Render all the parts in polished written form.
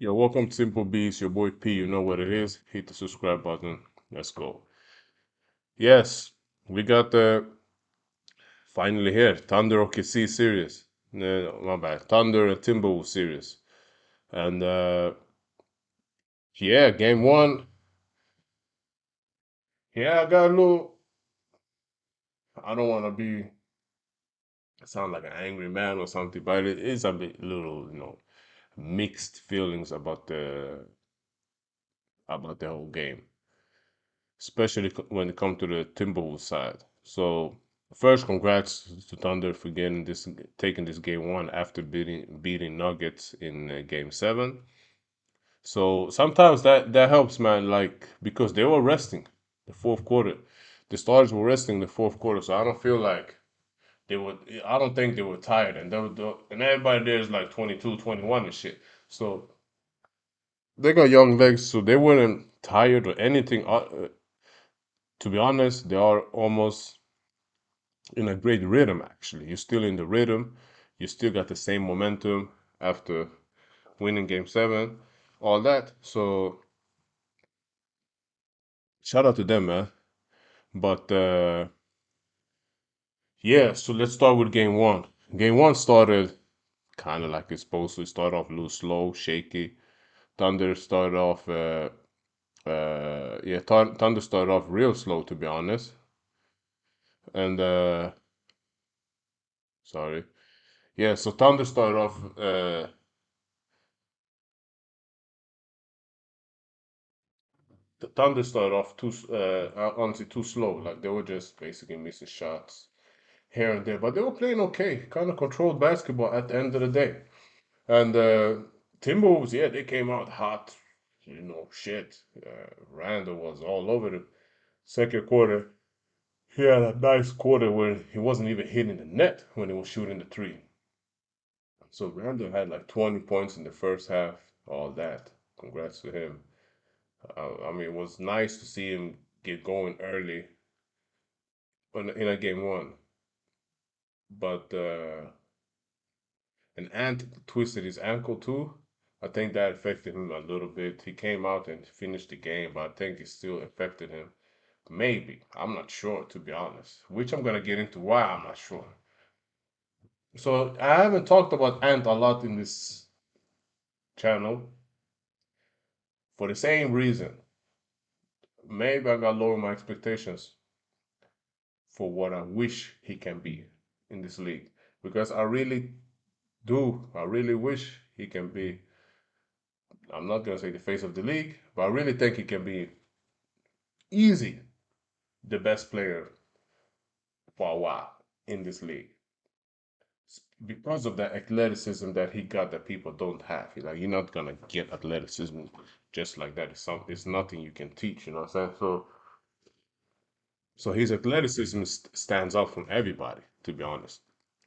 Yo, welcome to Simple Beats, your boy P. You know what it is. Hit the subscribe button. Let's go. Yes, we got finally here Thunder OKC series. No, my bad. Thunder and Timberwolves series. And yeah, game one. Yeah, I got a little. I don't want to be sound like an angry man or something, but it is a bit little, mixed feelings about the whole game, especially when it comes to the Timberwolves side. So first, congrats to Thunder for taking this game one after beating Nuggets in game seven. So sometimes that helps, man. Like because they were resting the fourth quarter, the starters were resting the fourth quarter. So I don't feel like they were. I don't think they were tired, and and everybody there is like 22, 21 and shit. So they got young legs, so they weren't tired or anything. To be honest, they are almost in a great rhythm actually. You're still in the rhythm. You still got the same momentum after winning game seven, all that. So shout out to them, man. But yeah, so let's start with game one. Game one started kind of like it's supposed to start off a little slow, shaky. Thunder started off Thunder started off real slow to be honest. And sorry. Yeah, so Thunder started off the Thunder started off honestly too slow. Like they were just basically missing shots here and there, but they were playing okay, kind of controlled basketball at the end of the day. And Timberwolves, yeah, they came out hot. Shit. Randall was all over the second quarter. He had a nice quarter where he wasn't even hitting the net when he was shooting the three. So Randall had like 20 points in the first half, all that. Congrats to him. I mean, it was nice to see him get going early in a game one. But an ant twisted his ankle too. I think that affected him a little bit. He came out and finished the game, but I think it still affected him. Maybe. I'm not sure, to be honest. Which I'm gonna get into why I'm not sure. So I haven't talked about Ant a lot in this channel for the same reason. Maybe I got lower my expectations for what I wish he can be in this league. Because I really wish he can be, I'm not gonna say the face of the league, but I really think he can be easy the best player for a while in this league because of the athleticism that he got that people don't have. Like you're not gonna get athleticism just like that. It's nothing you can teach. You know what I'm saying? So his athleticism stands out from everybody. To be honest,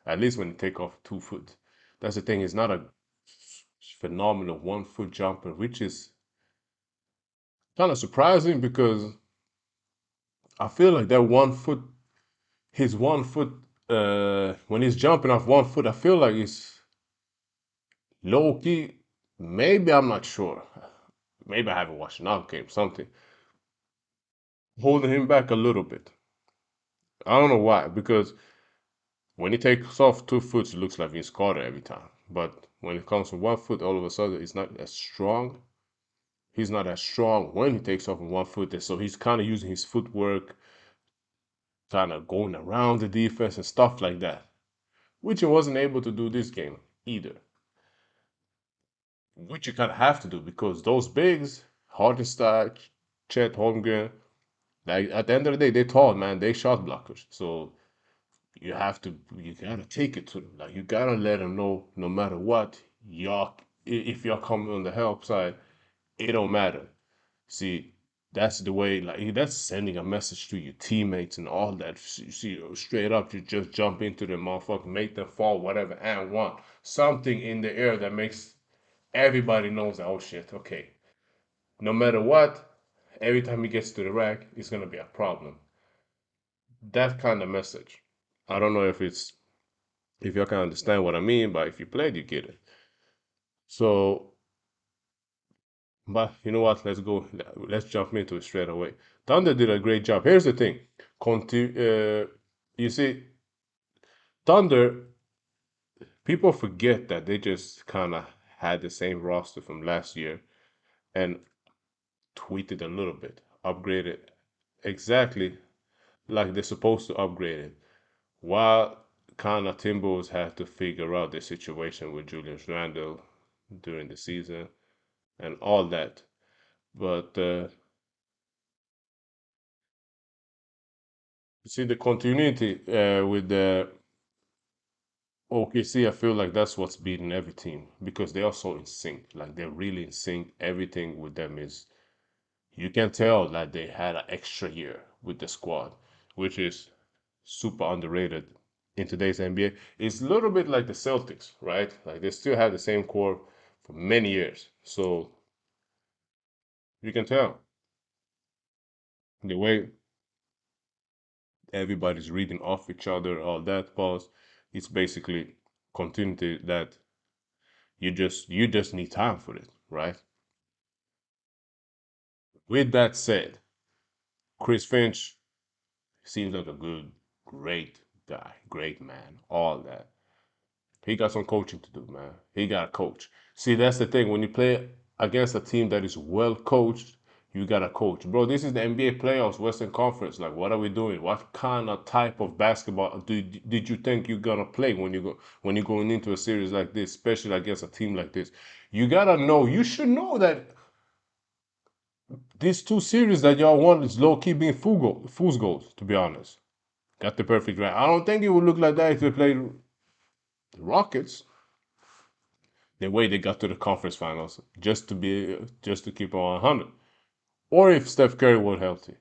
at least when he take off 2 foot. That's the thing. He's not a phenomenal 1 foot jumper, which is kind of surprising because I feel like that 1 foot his 1 foot when he's jumping off 1 foot, I feel like it's low key. Maybe I'm not sure. Maybe I haven't watched enough games. Something holding him back a little bit. I don't know why. Because when he takes off 2 foot, it looks like he's caught it every time. But when it comes from 1 foot, all of a sudden it's not as strong. He's not as strong when he takes off from 1 foot. So he's kind of using his footwork, kind of going around the defense and stuff like that, which he wasn't able to do this game either. Which you kind of have to do because those bigs, Hartenstein, Chet Holmgren, like at the end of the day, they're tall, man. They shot blockers, so you gotta take it to them. Like you gotta let them know, no matter what, if y'all coming on the help side, it don't matter. See, that's the way. Like that's sending a message to your teammates and all that. See, straight up, you just jump into the motherfucker, make them fall, whatever, and one something in the air that makes everybody knows that, oh shit, okay. No matter what, every time he gets to the rack, it's gonna be a problem. That kind of message. I don't know if y'all can understand what I mean, but if you played, you get it. So But you know what? Let's go. Let's jump into it straight away. Thunder did a great job. Here's the thing. You see, Thunder, people forget that they just kind of had the same roster from last year and tweaked it a little bit, upgraded exactly like they're supposed to upgrade it. While kind of Timberwolves had to figure out the situation with Julius Randle during the season and all that. But you see the continuity with the OKC, I feel like that's what's beating every team because they are so in sync. Like they're really in sync. Everything with them is you can tell that they had an extra year with the squad, which is super underrated in today's NBA. It's a little bit like the Celtics, right? Like they still have the same core for many years. So you can tell the way everybody's reading off each other, all that pause. It's basically continuity that you just need time for it, right? With that said, Chris Finch seems like a good, great guy, great man, all that. He got some coaching to do, man. He got to coach. See, that's the thing. When you play against a team that is well coached, you got to coach. Bro, this is the NBA playoffs, Western Conference. Like, what are we doing? What kind of type of basketball did you think you're gonna play when you're going into a series like this, especially against a team like this? You gotta know. You should know that these two series that y'all won is low key being fool's goals. To be honest, got the perfect right. I don't think it would look like that if they played the Rockets. The way they got to the conference finals just to keep on 100. Or if Steph Curry was healthy,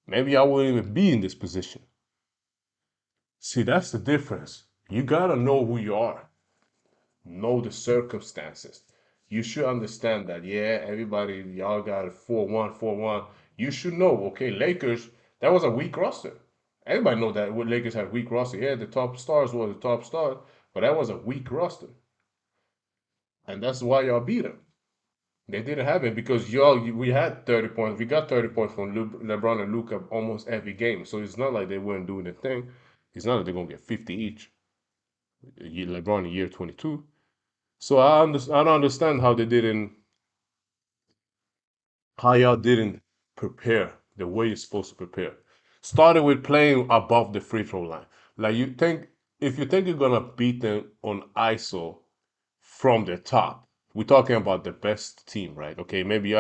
maybe I wouldn't even be in this position. See, that's the difference. You gotta know who you are, know the circumstances. You should understand that. Yeah, everybody, y'all got a 4-1, 4-1. You should know. Okay, Lakers, that was a weak roster. Everybody know that what Lakers had weak roster. Yeah, the top stars were the top stars, but that was a weak roster, and that's why y'all beat them. They didn't have it because y'all we had 30 points. We got 30 points from LeBron and Luca almost every game. So it's not like they weren't doing the thing. It's not like they're gonna get 50 each. LeBron in year 22. So I don't understand how they didn't how y'all didn't prepare the way you're supposed to prepare. Started with playing above the free throw line. Like you think if you think you're gonna beat them on ISO from the top. We're talking about the best team, right? Okay, maybe you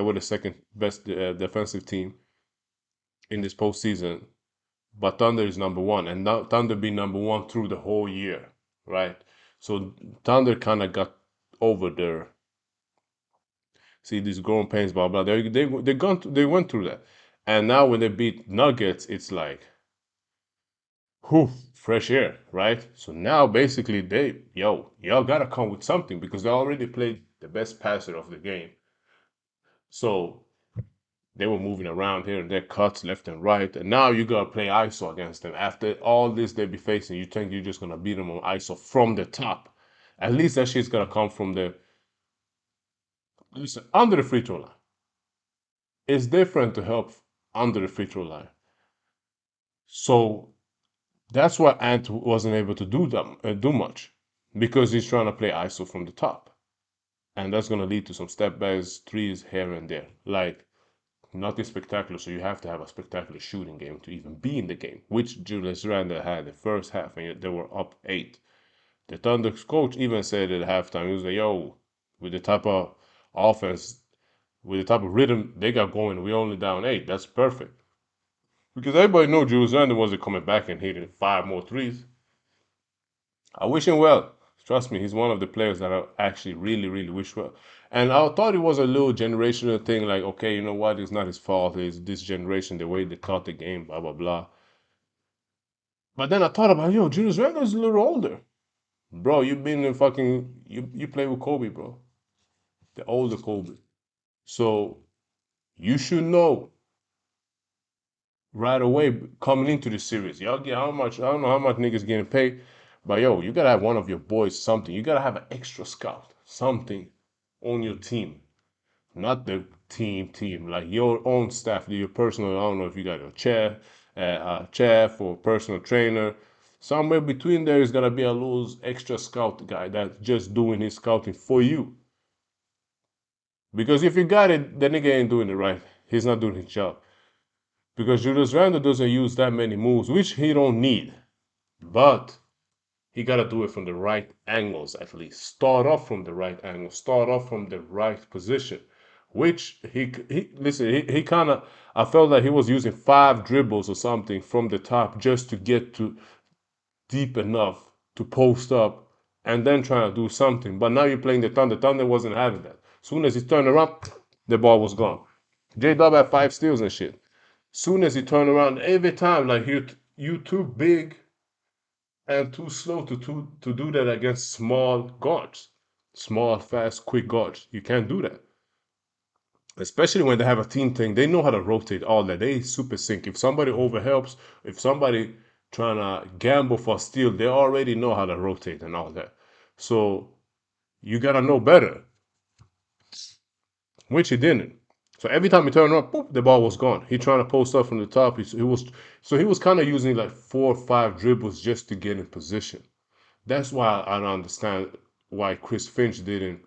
were the second best defensive team in this postseason, but Thunder is number one, and now Thunder be number one through the whole year, right? So Thunder kind of got over their see these growing pains, blah blah. They went through that, and now when they beat Nuggets, it's like, whew, fresh air, right? So now basically y'all gotta come with something because they already played the best passer of the game. So they were moving around here and there, cuts left and right, and now you gotta play ISO against them. After all this they be facing, you think you're just gonna beat them on ISO from the top? At least that shit's gonna come from the listen under the free throw line. It's different to help under the free throw line. So that's why Ant wasn't able to do much because he's trying to play ISO from the top, and that's gonna lead to some step backs, threes here and there. Like nothing spectacular, so you have to have a spectacular shooting game to even be in the game, which Julius Randle had the first half, and they were up 8. The Thunder's coach even said at halftime, he was like, yo, with the type of offense, with the type of rhythm they got going, we only down 8. That's perfect. Because everybody know Julius Randle wasn't coming back and hitting 5 more threes. I wish him well. Trust me, he's one of the players that I actually really, really wish well. And I thought it was a little generational thing, like, okay, you know what? It's not his fault. It's this generation, the way they taught the game, blah, blah, blah. But then I thought about, yo, Julius Randle's a little older. Bro, you've been in fucking, you play with Kobe, bro. The older Kobe. So you should know right away coming into the series. Y'all get how much, I don't know how much niggas getting paid, but yo, you gotta have one of your boys something. You gotta have an extra scout, something on your team not the team, like your own staff, your personal. I don't know if you got a chef or personal trainer. Somewhere between there is gonna be a little extra scout guy that's just doing his scouting for you. Because if you got it, the nigga ain't doing it right. He's not doing his job. Because Julius Randle doesn't use that many moves, which he don't need. But he gotta do it from the right angles at least. Start off from the right angle. Start off from the right position. Which he listen, he kind of, I felt like he was using 5 dribbles or something from the top just to get to deep enough to post up and then trying to do something. But now you're playing the Thunder. Thunder wasn't having that. Soon as he turned around, the ball was gone. J Dub had 5 steals and shit. Soon as he turned around, every time like you too big and too slow to do that against small guards, small, fast, quick guards. You can't do that. Especially when they have a team thing, they know how to rotate all that. They super sync. If somebody overhelps, if somebody trying to gamble for a steal, they already know how to rotate and all that. So you gotta know better, which he didn't. So every time he turned around, boop, the ball was gone. He trying to post up from the top. He was kind of using like 4 or 5 dribbles just to get in position. That's why I don't understand why Chris Finch didn't.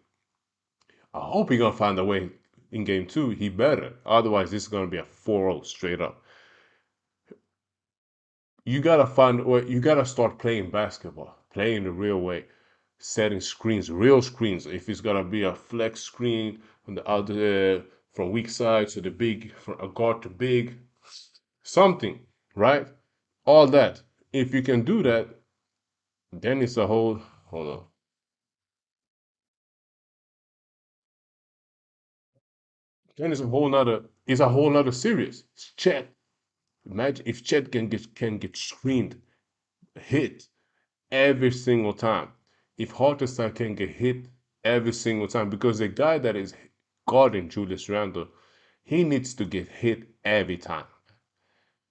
I hope he gonna find a way in game 2. He better. Otherwise, this is gonna be a 4-0 straight up. You gotta find a way. You gotta start playing basketball, playing the real way, setting screens, real screens. If it's gonna be a flex screen from the other, from weak side to the big, from a guard to big, something, right? All that. If you can do that, then it's a whole. Hold on. Then it's a whole nother. It's a whole nother series. Chet. Imagine if Chet can get screened, hit every single time. If Hartenstein can get hit every single time, because the guy that is guarding Julius Randle, he needs to get hit every time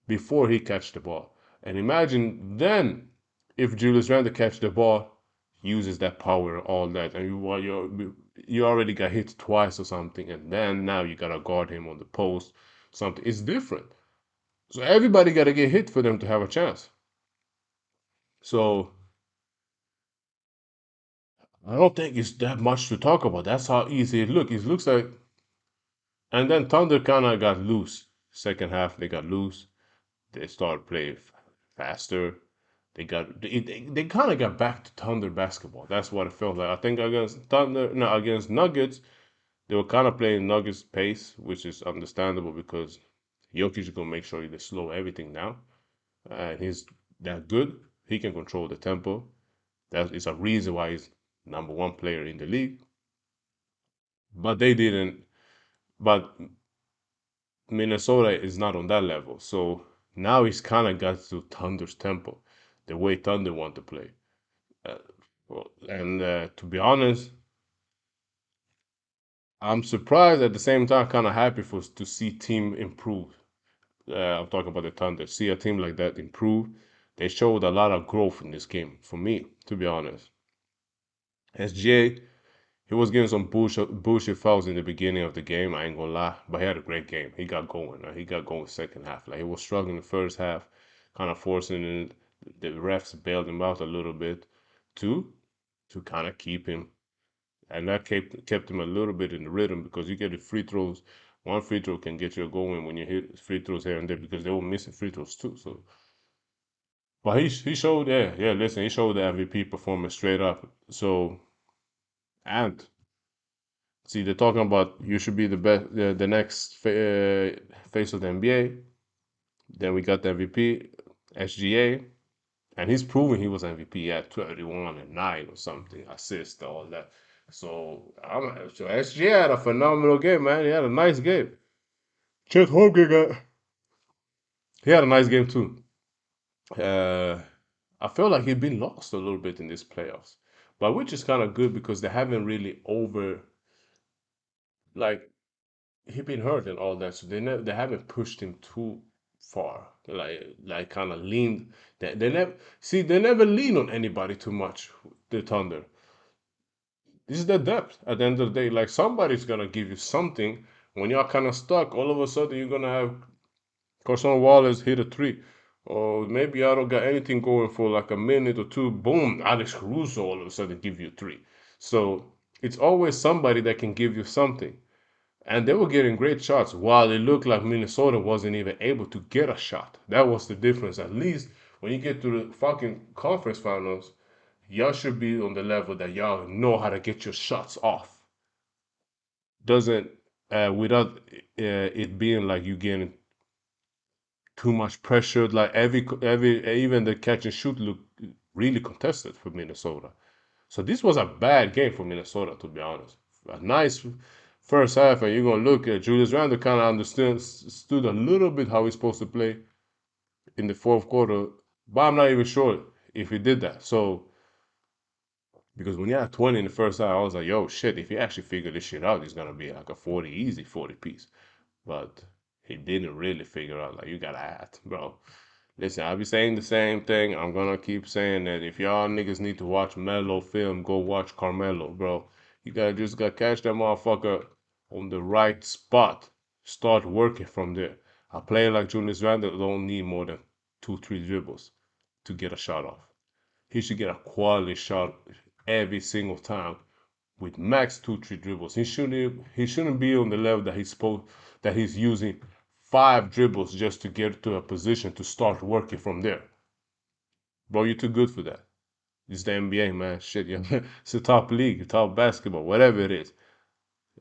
before he catch the ball. And imagine then if Julius Randle catch the ball, uses that power, all that, and you already got hit twice or something, and then now you gotta guard him on the post. Something it's different. So everybody gotta get hit for them to have a chance. So I don't think it's that much to talk about. That's how easy it looks. It looks like, and then Thunder kind of got loose. Second half, they got loose. They started playing faster. They kind of got back to Thunder basketball. That's what it felt like. I think against Thunder, no, against Nuggets, they were kind of playing Nuggets pace, which is understandable because Jokic is gonna make sure they slow everything down, and he's that good. He can control the tempo. That is a reason why he's number 1 player in the league. But they didn't. But Minnesota is not on that level. So now he's kind of got to Thunder's tempo, the way Thunder want to play. Uh, and to be honest, I'm surprised at the same time, kind of happy for to see team improve. I'm talking about the Thunder. See a team like that improve. They showed a lot of growth in this game. For me, to be honest, SGA, he was getting some bullshit fouls in the beginning of the game. I ain't gonna lie, but he had a great game. He got going. He got going second half. Like he was struggling the first half, kind of forcing it. The refs bailed him out a little bit, too, to kind of keep him, and that kept him a little bit in the rhythm because you get the free throws. One free throw can get you going when you hit free throws here and there because they were missing free throws too. So, but he showed, yeah. Listen, he showed the MVP performance straight up. So, and see, they're talking about you should be the best, the next face of the NBA. Then we got the MVP, SGA, and he's proving he was MVP at 21 and 9 or something, assist, all that. So SGA had a phenomenal game, man. He had a nice game. Chet Holmgren he had a nice game too. Uh, I feel like he'd been lost a little bit in these playoffs, but which is kind of good because they haven't really like he been hurt and all that, so they haven't pushed him too far. Like kind of leaned. They never lean on anybody too much. The Thunder. it's the depth at the end of the day. Like somebody's gonna give you something when you're kind of stuck. All of a sudden, you're gonna have Carson Wallace hit a three, or maybe I don't got anything going for like a minute or two. Boom, Alex Caruso all of a sudden give you a three. So it's always somebody that can give you something. And they were getting great shots while it looked like Minnesota wasn't even able to get a shot. That was the difference. At least when you get to the fucking conference finals, y'all should be on the level that y'all know how to get your shots off. Doesn't without it being like you getting too much pressure. Like every even the catch and shoot looked really contested for Minnesota. So this was a bad game for Minnesota, to be honest. A nice first half, and you're gonna look at Julius Randle kind of understood a little bit how he's supposed to play in the fourth quarter, but I'm not even sure if he did that. So because when you had 20 in the first half, I was like, yo, shit, if he actually figure this shit out, he's gonna be like a 40 easy 40 piece. But he didn't really figure out like you gotta act, bro. Listen, I'll be saying the same thing. I'm gonna keep saying that if y'all niggas need to watch Melo film, go watch Carmelo, bro. You gotta just gotta catch that motherfucker on the right spot. Start working from there. A player like Julius Randle don't need more than 2, 3 dribbles to get a shot off. He should get a quality shot every single time with max 2, 3 dribbles. He shouldn't be on the level that he's using 5 dribbles just to get to a position to start working from there. Bro, you're too good for that. It's the NBA, man. Shit, yeah. It's the top league, top basketball, whatever it is.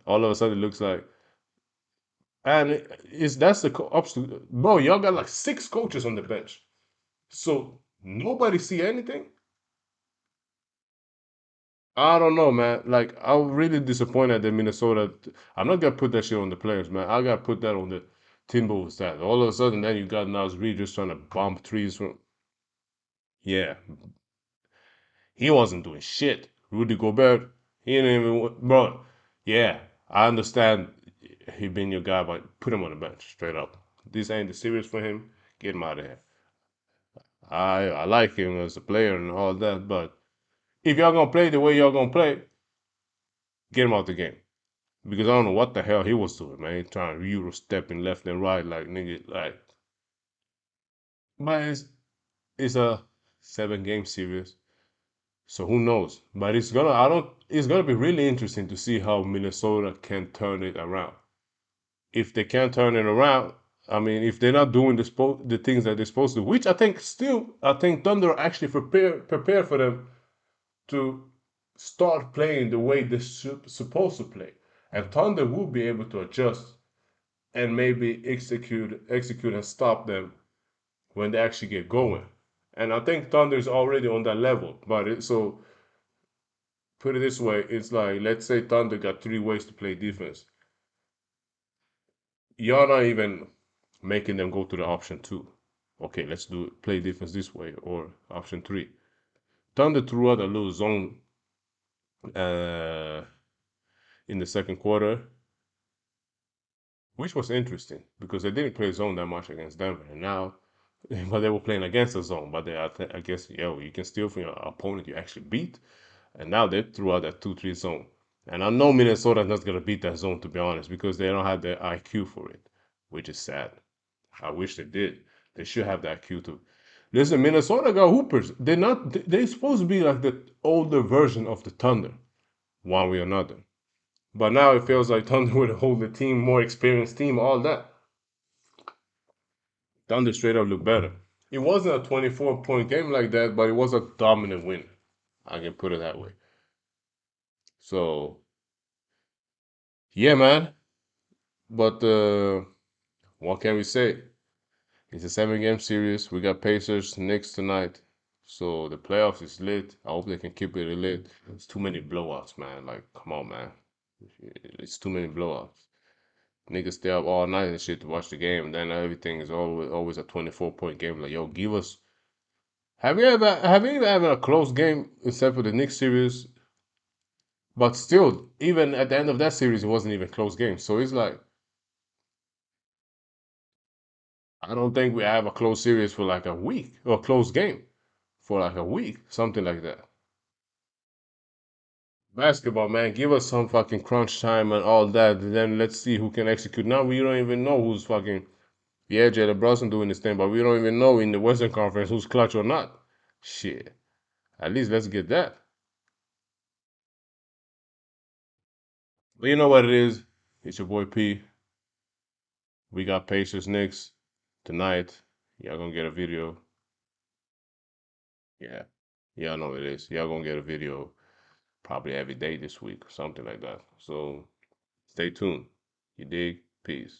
All of a sudden, it looks like, and that's the obstacle. Bro, y'all got like 6 coaches on the bench, so nobody see anything. I don't know, man. Like, I'm really disappointed that Minnesota. I'm not gonna put that shit on the players, man. I gotta put that on the Timberwolves. That all of a sudden, then you got Nas Reed just trying to bomb threes from. Yeah, he wasn't doing shit. Rudy Gobert, he didn't even. Bro, yeah, I understand he been your guy, but put him on the bench straight up. This ain't the series for him. Get him out of here. I like him as a player and all that, but if y'all gonna play the way y'all gonna play, get him out the game. Because I don't know what the hell he was doing, man. He trying to Euro stepping left and right like nigga like but it's a 7 game series. So who knows? But it's gonna be really interesting to see how Minnesota can turn it around. If they can turn it around, I mean if they're not doing the things that they're supposed to, which I think Thunder actually prepare for them to start playing the way they're supposed to play. And Thunder will be able to adjust and maybe execute and stop them when they actually get going. And I think Thunder is already on that level. So put it this way, it's like let's say Thunder got 3 ways to play defense. You're not even making them go to the option 2. Okay, let's do play defense this way or option 3. Thunder threw out a little zone uh, in the second quarter, which was interesting because they didn't play zone that much against Denver, and now, but they were playing against the zone. But I guess, yo, you can steal from your opponent you actually beat, and now they threw out that 2-3 zone. And I know Minnesota's not gonna beat that zone to be honest because they don't have the IQ for it, which is sad. I wish they did. They should have the IQ to. Listen, Minnesota got hoopers. They're not. They're supposed to be like the older version of the Thunder, one way or another. But now it feels like Thunder with a older team, more experienced team, all that. Thunder straight up looked better. It wasn't a 24-point game like that, but it was a dominant win. I can put it that way. So, yeah, man. But what can we say? It's a 7 game series. We got Pacers next tonight. So the playoffs is lit. I hope they can keep it lit. It's too many blowouts, man. Like, come on, man. It's too many blowouts. Niggas stay up all night and shit to watch the game. And then everything is always a 24-point game. Like, yo, give us. Have you ever had a close game except for the Knicks series? But still, even at the end of that series, it wasn't even a close game. So it's like I don't think we have a close series for like a week or a close game for like a week, something like that. Basketball, man, give us some fucking crunch time and all that. Then let's see who can execute. Now we don't even know who's fucking. Yeah, Jalen Brunson doing this thing, but we don't even know in the Western Conference who's clutch or not. Shit. At least let's get that. But you know what it is? It's your boy P. We got Pacers Knicks tonight. Y'all gonna get a video. Yeah. Y'all know what it is. Y'all gonna get a video probably every day this week or something like that. So stay tuned. You dig? Peace.